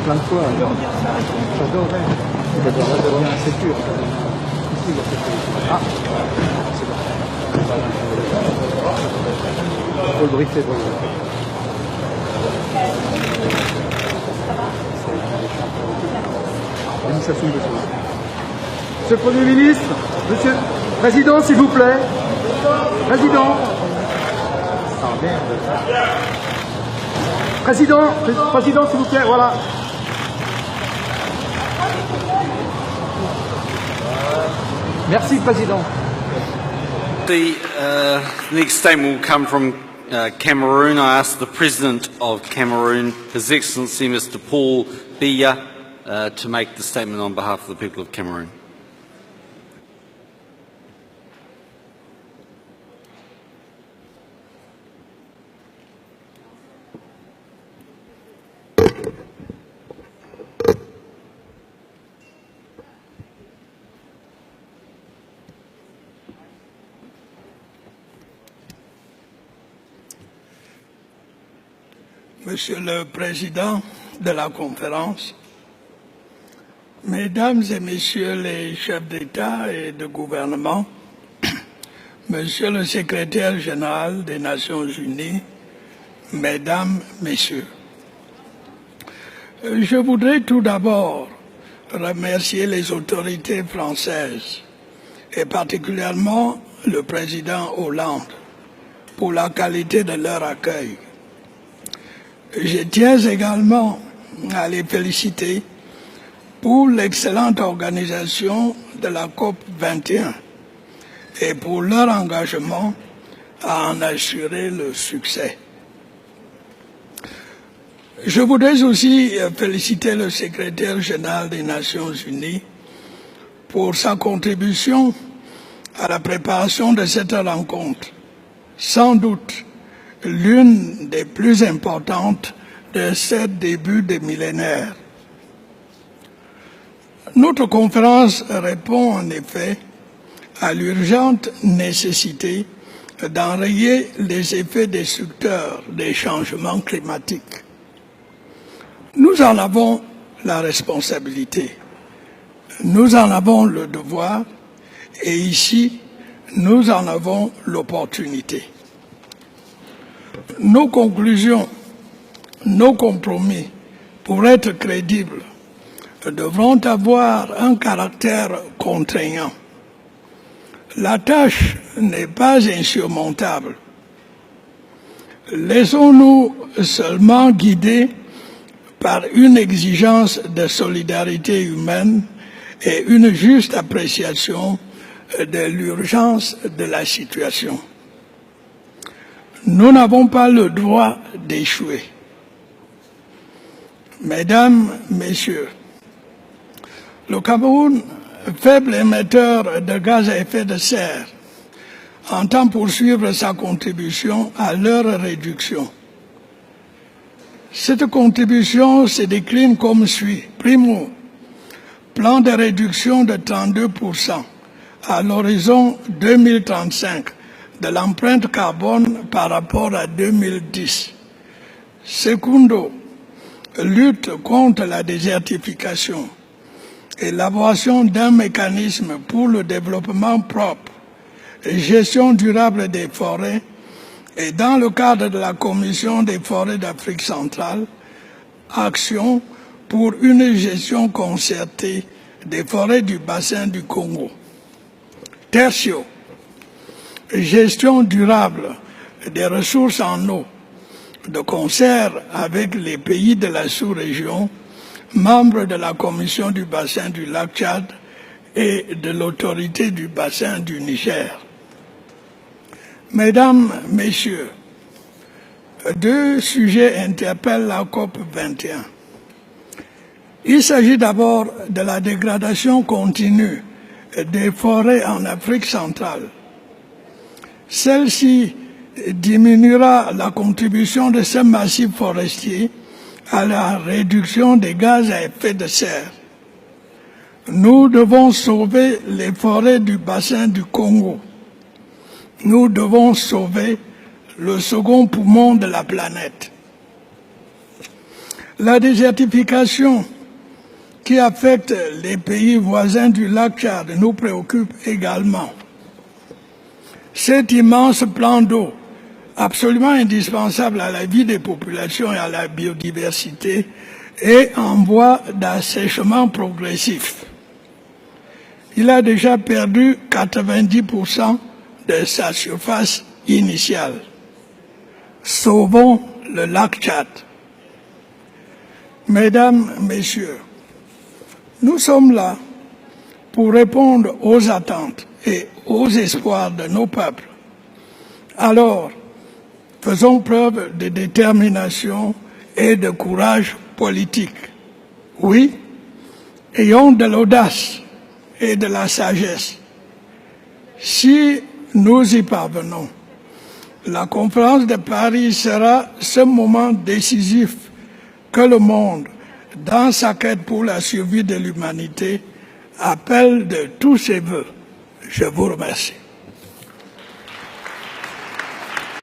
plein de fois. J'adorerais. C'est sûr. Ici, il y a quelque chose. Ah, c'est bon. Il faut le briefer. Monsieur le Premier ministre, Monsieur le Président, s'il vous plaît. Président. Ah merde. Président, s'il vous plaît, voilà. Merci, Président. The next statement will come from Cameroon. I ask the President of Cameroon, His Excellency Mr. Paul Biya, to make the statement on behalf of the people of Cameroon. Monsieur le Président de la Conférence, Mesdames et Messieurs les chefs d'État et de gouvernement, Monsieur le Secrétaire général des Nations Unies, Mesdames, Messieurs, je voudrais tout d'abord remercier les autorités françaises et particulièrement le président Hollande pour la qualité de leur accueil. Je tiens également à les féliciter pour l'excellente organisation de la COP 21 et pour leur engagement à en assurer le succès. Je voudrais aussi féliciter le secrétaire général des Nations Unies pour sa contribution à la préparation de cette rencontre, sans doute l'une des plus importantes de ce début de millénaire. Notre conférence répond en effet à l'urgente nécessité d'enrayer les effets destructeurs des changements climatiques. Nous en avons la responsabilité, nous en avons le devoir et ici, nous en avons l'opportunité. Nos conclusions, nos compromis, pour être crédibles, devront avoir un caractère contraignant. La tâche n'est pas insurmontable. Laissons-nous seulement guider par une exigence de solidarité humaine et une juste appréciation de l'urgence de la situation. Nous n'avons pas le droit d'échouer. Mesdames, Messieurs, le Cameroun, faible émetteur de gaz à effet de serre, entend poursuivre sa contribution à leur réduction. Cette contribution se décline comme suit. Primo, plan de réduction de 32% à l'horizon 2035 de l'empreinte carbone par rapport à 2010. Secundo, lutte contre la désertification, élaboration d'un mécanisme pour le développement propre et gestion durable des forêts et dans le cadre de la Commission des forêts d'Afrique centrale, action pour une gestion concertée des forêts du bassin du Congo. Tertio, gestion durable des ressources en eau, de concert avec les pays de la sous-région, membres de la Commission du bassin du lac Tchad et de l'autorité du bassin du Niger. Mesdames, Messieurs, deux sujets interpellent la COP 21. Il s'agit d'abord de la dégradation continue des forêts en Afrique centrale. Celle-ci diminuera la contribution de ce massif forestier à la réduction des gaz à effet de serre. Nous devons sauver les forêts du bassin du Congo. Nous devons sauver le second poumon de la planète. La désertification qui affecte les pays voisins du lac Tchad nous préoccupe également. Cet immense plan d'eau, absolument indispensable à la vie des populations et à la biodiversité, est en voie d'assèchement progressif. Il a déjà perdu 90% de sa surface initiale. Sauvons le lac Tchad. Mesdames, Messieurs, nous sommes là pour répondre aux attentes et aux espoirs de nos peuples. Alors, faisons preuve de détermination et de courage politique. Oui, ayons de l'audace et de la sagesse. Si nous y parvenons, la conférence de Paris sera ce moment décisif que le monde, dans sa quête pour la survie de l'humanité, appelle de tous ses vœux. Je vous remercie.